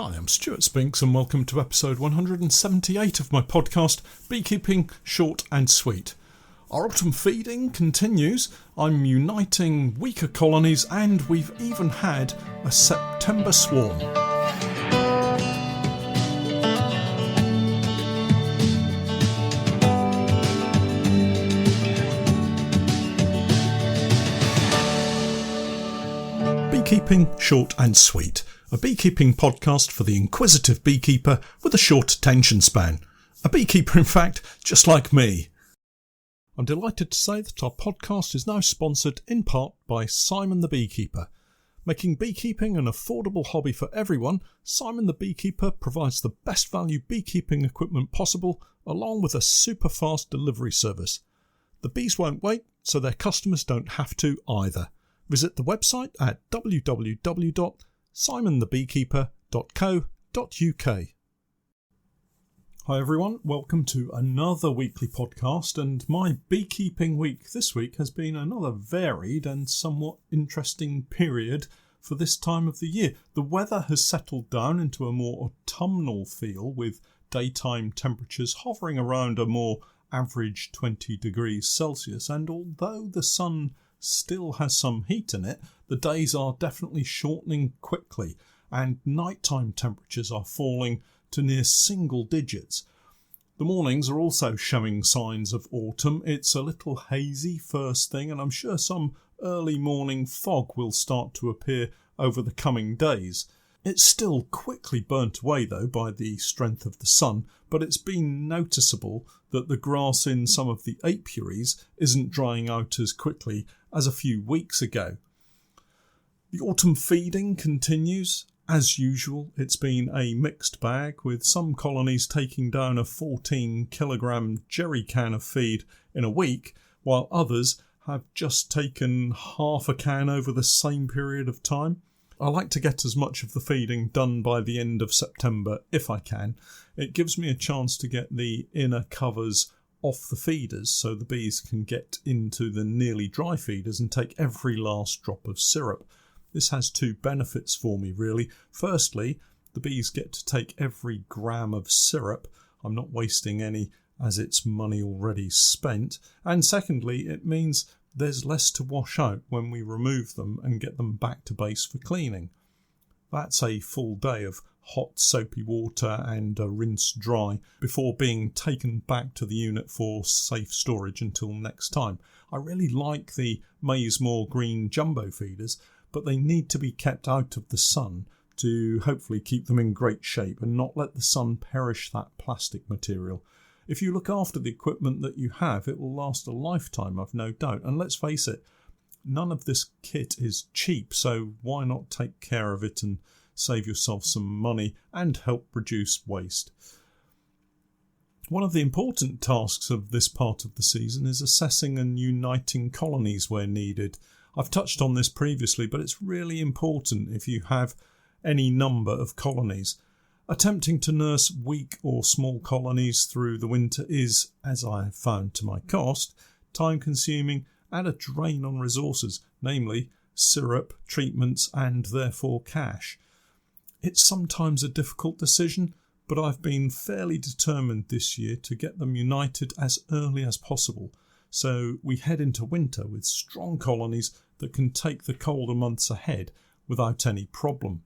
Hi, I'm Stewart Spinks and welcome to episode 178 of my podcast, Beekeeping Short and Sweet. Our autumn feeding continues. I'm uniting weaker colonies and we've even had a September swarm. Beekeeping Short and Sweet, a beekeeping podcast for the inquisitive beekeeper with a short attention span. A beekeeper, in fact, just like me. I'm delighted to say that our podcast is now sponsored in part by Simon the Beekeeper. Making beekeeping an affordable hobby for everyone, Simon the Beekeeper provides the best value beekeeping equipment possible, along with a super fast delivery service. The bees won't wait, so their customers don't have to either. Visit the website at www.simonthebeekeeper.co.uk. Hi everyone, welcome to another weekly podcast, and my beekeeping week this week has been another varied and somewhat interesting period for this time of the year. The weather has settled down into a more autumnal feel, with daytime temperatures hovering around a more average 20 degrees Celsius, and although the sun still has some heat in it, the days are definitely shortening quickly and nighttime temperatures are falling to near single digits. The mornings are also showing signs of autumn. It's a little hazy first thing, and I'm sure some early morning fog will start to appear over the coming days. It's still quickly burnt away though by the strength of the sun, but it's been noticeable that the grass in some of the apiaries isn't drying out as quickly as a few weeks ago. The autumn feeding continues. As usual, it's been a mixed bag, with some colonies taking down a 14 kilogram jerry can of feed in a week, while others have just taken half a can over the same period of time. I like to get as much of the feeding done by the end of September if I can. It gives me a chance to get the inner covers off the feeders so the bees can get into the nearly dry feeders and take every last drop of syrup. This has two benefits for me really. Firstly, the bees get to take every gram of syrup. I'm not wasting any as it's money already spent. And secondly, it means there's less to wash out when we remove them and get them back to base for cleaning. That's a full day of hot soapy water and a rinse dry before being taken back to the unit for safe storage until next time. I really like the Maysmore green jumbo feeders, but they need to be kept out of the sun to hopefully keep them in great shape and not let the sun perish that plastic material. If you look after the equipment that you have, it will last a lifetime, I've no doubt. And let's face it, none of this kit is cheap, so why not take care of it and save yourself some money and help reduce waste? One of the important tasks of this part of the season is assessing and uniting colonies where needed. I've touched on this previously, but it's really important if you have any number of colonies. Attempting to nurse weak or small colonies through the winter is, as I have found to my cost, time-consuming and a drain on resources, namely syrup, treatments and therefore cash. It's sometimes a difficult decision, but I've been fairly determined this year to get them united as early as possible, so we head into winter with strong colonies that can take the colder months ahead without any problem.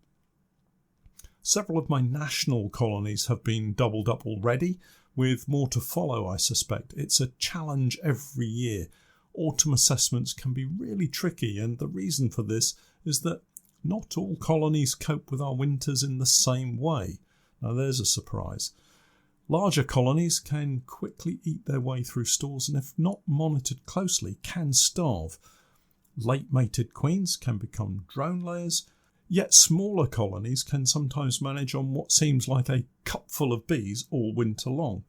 Several of my national colonies have been doubled up already, with more to follow, I suspect. It's a challenge every year. Autumn assessments can be really tricky, and the reason for this is that not all colonies cope with our winters in the same way. Now there's a surprise. Larger colonies can quickly eat their way through stores and, if not monitored closely, can starve. Late-mated queens can become drone layers, yet smaller colonies can sometimes manage on what seems like a cupful of bees all winter long,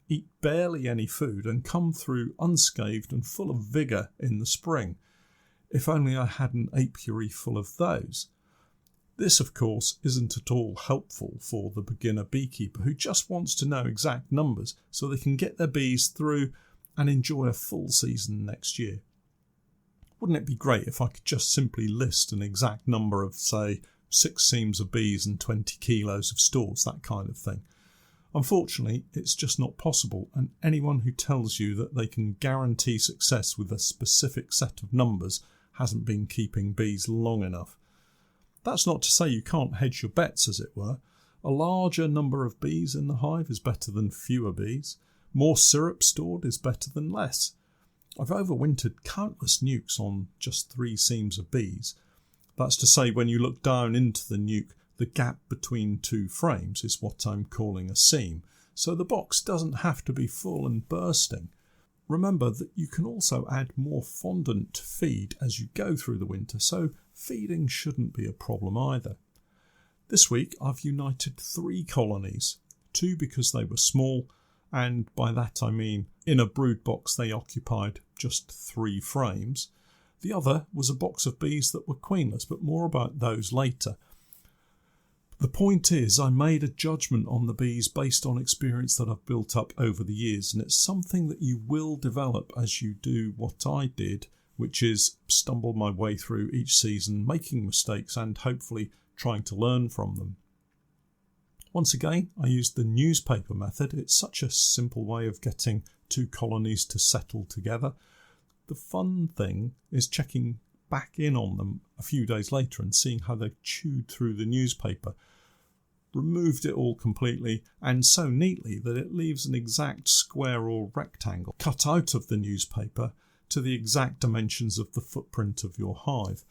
eat barely any food and come through unscathed and full of vigour in the spring. If only I had an apiary full of those. This, of course, isn't at all helpful for the beginner beekeeper who just wants to know exact numbers so they can get their bees through and enjoy a full season next year. Wouldn't it be great if I could just simply list an exact number of, say, 6 seams of bees and 20 kilos of stores, that kind of thing. Unfortunately, it's just not possible, and anyone who tells you that they can guarantee success with a specific set of numbers hasn't been keeping bees long enough. That's not to say you can't hedge your bets, as it were. A larger number of bees in the hive is better than fewer bees. More syrup stored is better than less. I've overwintered countless nukes on just 3 seams of bees. That's to say, when you look down into the nuke, the gap between 2 frames is what I'm calling a seam, so the box doesn't have to be full and bursting. Remember that you can also add more fondant to feed as you go through the winter, so feeding shouldn't be a problem either. This week I've united 3 colonies, 2 because they were small, and by that I mean in a brood box they occupied just 3 frames. The other was a box of bees that were queenless, but more about those later. The point is, I made a judgment on the bees based on experience that I've built up over the years, and it's something that you will develop as you do what I did, which is stumble my way through each season, making mistakes and hopefully trying to learn from them. Once again, I used the newspaper method. It's such a simple way of getting 2 colonies to settle together. The fun thing is checking back in on them a few days later and seeing how they've chewed through the newspaper, removed it all completely, and so neatly that it leaves an exact square or rectangle cut out of the newspaper to the exact dimensions of the footprint of your hive.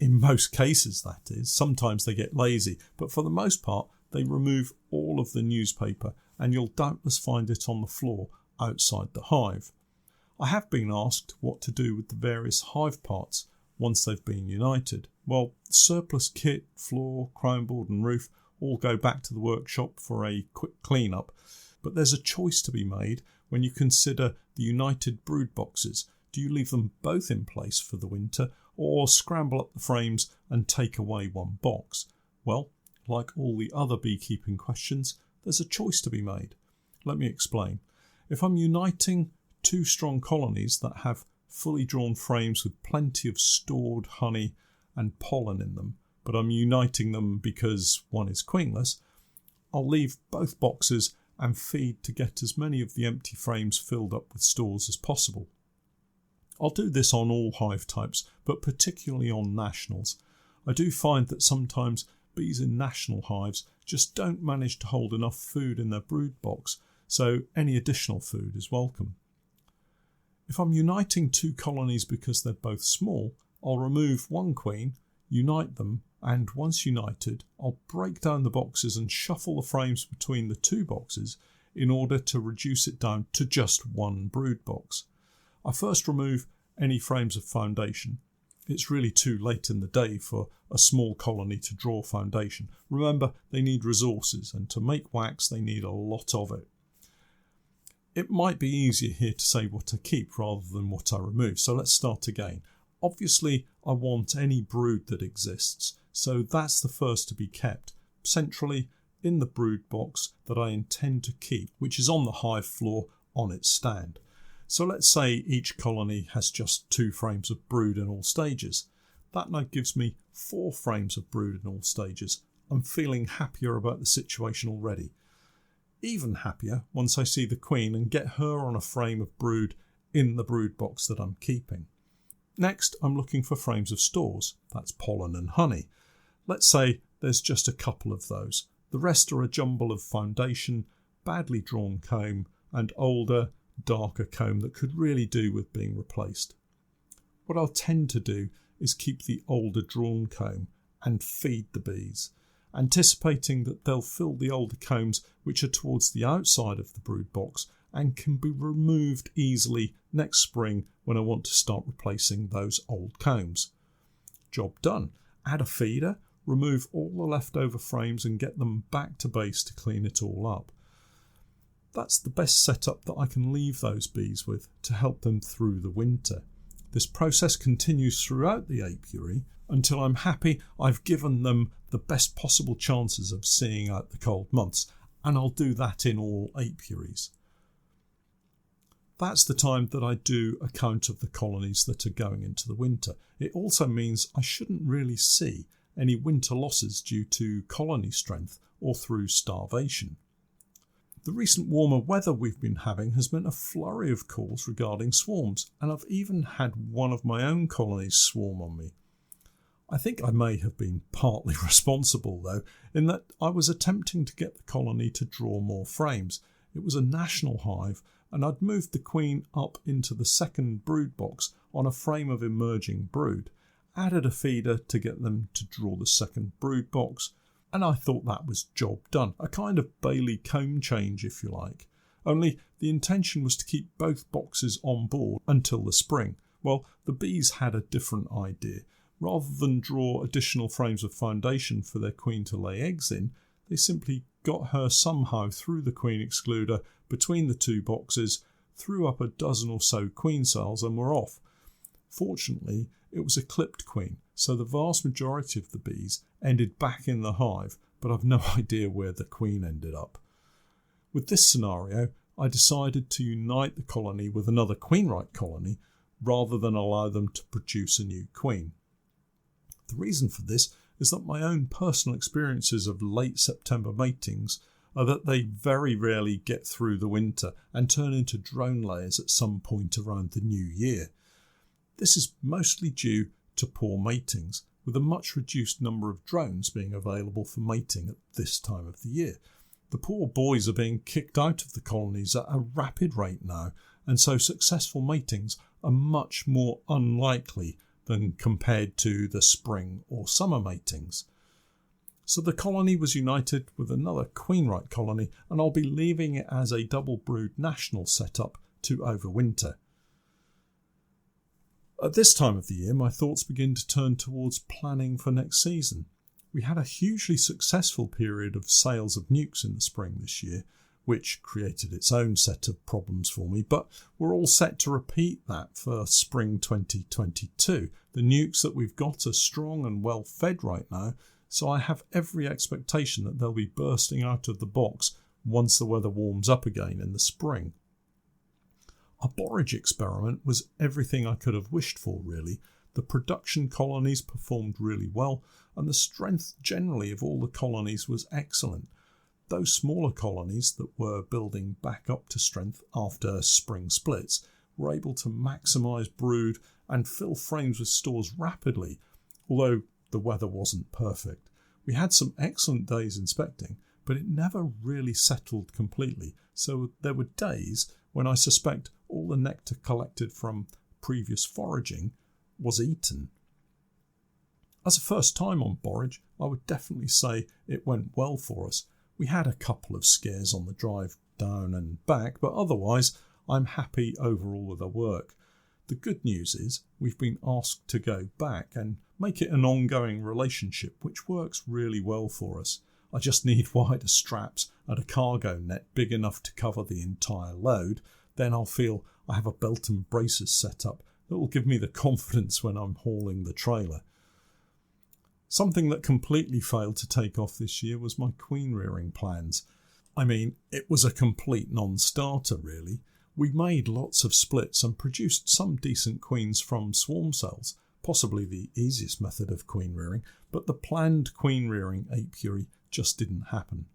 In most cases, that is. Sometimes they get lazy, but for the most part they remove all of the newspaper, and you'll doubtless find it on the floor outside the hive. I have been asked what to do with the various hive parts once they've been united. Well, surplus kit, floor, crown board and roof all go back to the workshop for a quick clean-up, but there's a choice to be made when you consider the united brood boxes. Do you leave them both in place for the winter, or scramble up the frames and take away one box? Well, like all the other beekeeping questions, there's a choice to be made. Let me explain. If I'm uniting 2 strong colonies that have fully drawn frames with plenty of stored honey and pollen in them, but I'm uniting them because one is queenless, I'll leave both boxes and feed to get as many of the empty frames filled up with stores as possible. I'll do this on all hive types, but particularly on nationals. I do find that sometimes bees in national hives just don't manage to hold enough food in their brood box, so any additional food is welcome. If I'm uniting 2 colonies because they're both small, I'll remove one queen, unite them, and once united, I'll break down the boxes and shuffle the frames between the 2 boxes in order to reduce it down to just one brood box. I first remove any frames of foundation. It's really too late in the day for a small colony to draw foundation. Remember, they need resources, and to make wax they need a lot of it. It might be easier here to say what I keep rather than what I remove, so let's start again. Obviously, I want any brood that exists, so that's the first to be kept, centrally in the brood box that I intend to keep, which is on the hive floor on its stand. So let's say each colony has just 2 frames of brood in all stages. That now gives me 4 frames of brood in all stages. I'm feeling happier about the situation already. Even happier once I see the queen and get her on a frame of brood in the brood box that I'm keeping. Next, I'm looking for frames of stores. That's pollen and honey. Let's say there's just a couple of those. The rest are a jumble of foundation, badly drawn comb, and older, darker comb that could really do with being replaced. What I'll tend to do is keep the older drawn comb and feed the bees, anticipating that they'll fill the older combs which are towards the outside of the brood box and can be removed easily next spring when I want to start replacing those old combs. Job done. Add a feeder, remove all the leftover frames and get them back to base to clean it all up. That's the best setup that I can leave those bees with to help them through the winter. This process continues throughout the apiary until I'm happy I've given them the best possible chances of seeing out the cold months, and I'll do that in all apiaries. That's the time that I do a count of the colonies that are going into the winter. It also means I shouldn't really see any winter losses due to colony strength or through starvation. The recent warmer weather we've been having has meant a flurry of calls regarding swarms, and I've even had one of my own colonies swarm on me. I think I may have been partly responsible though, in that I was attempting to get the colony to draw more frames. It was a national hive, and I'd moved the queen up into the second brood box on a frame of emerging brood, added a feeder to get them to draw the second brood box, and I thought that was job done. A kind of Bailey comb change, if you like. Only the intention was to keep both boxes on board until the spring. Well, the bees had a different idea. Rather than draw additional frames of foundation for their queen to lay eggs in, they simply got her somehow through the queen excluder between the two boxes, threw up a dozen or so queen cells and were off. Fortunately, it was a clipped queen, so the vast majority of the bees ended back in the hive, but I've no idea where the queen ended up. With this scenario, I decided to unite the colony with another queen-right colony rather than allow them to produce a new queen. The reason for this is that my own personal experiences of late September matings are that they very rarely get through the winter and turn into drone layers at some point around the new year. This is mostly due to poor matings, with a much reduced number of drones being available for mating at this time of the year. The poor boys are being kicked out of the colonies at a rapid rate now, and so successful matings are much more unlikely than compared to the spring or summer matings. So the colony was united with another queen-right colony, and I'll be leaving it as a double brood national setup to overwinter. At this time of the year, my thoughts begin to turn towards planning for next season. We had a hugely successful period of sales of nukes in the spring this year, which created its own set of problems for me, but we're all set to repeat that for spring 2022. The nukes that we've got are strong and well fed right now, so I have every expectation that they'll be bursting out of the box once the weather warms up again in the spring. Our borage experiment was everything I could have wished for, really. The production colonies performed really well, and the strength generally of all the colonies was excellent. Those smaller colonies that were building back up to strength after spring splits were able to maximise brood and fill frames with stores rapidly, although the weather wasn't perfect. We had some excellent days inspecting, but it never really settled completely, so there were days when I suspect all the nectar collected from previous foraging was eaten. As a first time on borage, I would definitely say it went well for us. We had a couple of scares on the drive down and back, but otherwise I'm happy overall with the work. The good news is we've been asked to go back and make it an ongoing relationship, which works really well for us. I just need wider straps and a cargo net big enough to cover the entire load. Then I'll feel I have a belt and braces set up that will give me the confidence when I'm hauling the trailer. Something that completely failed to take off this year was my queen rearing plans. I mean, it was a complete non-starter really. We made lots of splits and produced some decent queens from swarm cells, possibly the easiest method of queen rearing, but the planned queen rearing apiary just didn't happen.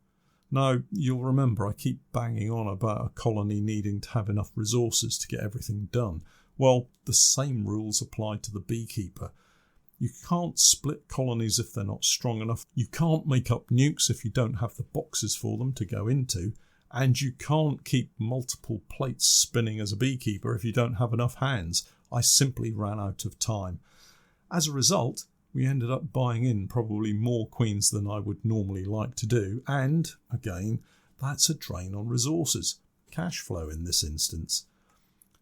Now, you'll remember I keep banging on about a colony needing to have enough resources to get everything done. Well, the same rules apply to the beekeeper. You can't split colonies if they're not strong enough. You can't make up nukes if you don't have the boxes for them to go into. And you can't keep multiple plates spinning as a beekeeper if you don't have enough hands. I simply ran out of time. As a result, we ended up buying in probably more queens than I would normally like to do. And, again, that's a drain on resources. Cash flow in this instance.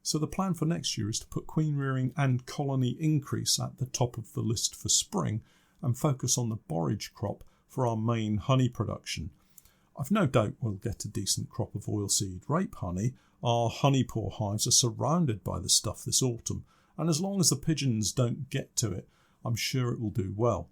So the plan for next year is to put queen rearing and colony increase at the top of the list for spring and focus on the borage crop for our main honey production. I've no doubt we'll get a decent crop of oilseed rape honey. Our honey pour hives are surrounded by the stuff this autumn, and as long as the pigeons don't get to it, I'm sure it will do well.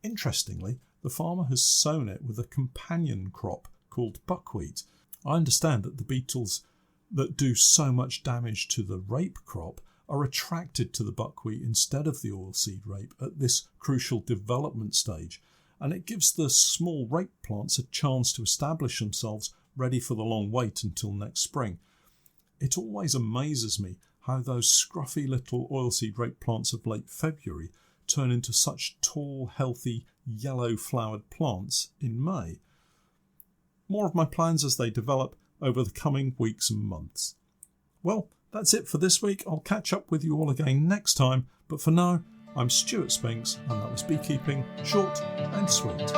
Interestingly, the farmer has sown it with a companion crop called buckwheat. I understand that the beetles that do so much damage to the rape crop are attracted to the buckwheat instead of the oilseed rape at this crucial development stage, and it gives the small rape plants a chance to establish themselves ready for the long wait until next spring. It always amazes me how those scruffy little oilseed rape plants of late February turn into such tall, healthy, yellow-flowered plants in May. More of my plans as they develop over the coming weeks and months. Well, that's it for this week. I'll catch up with you all again next time, but for now, I'm Stewart Spinks, and that was Beekeeping Short and Sweet.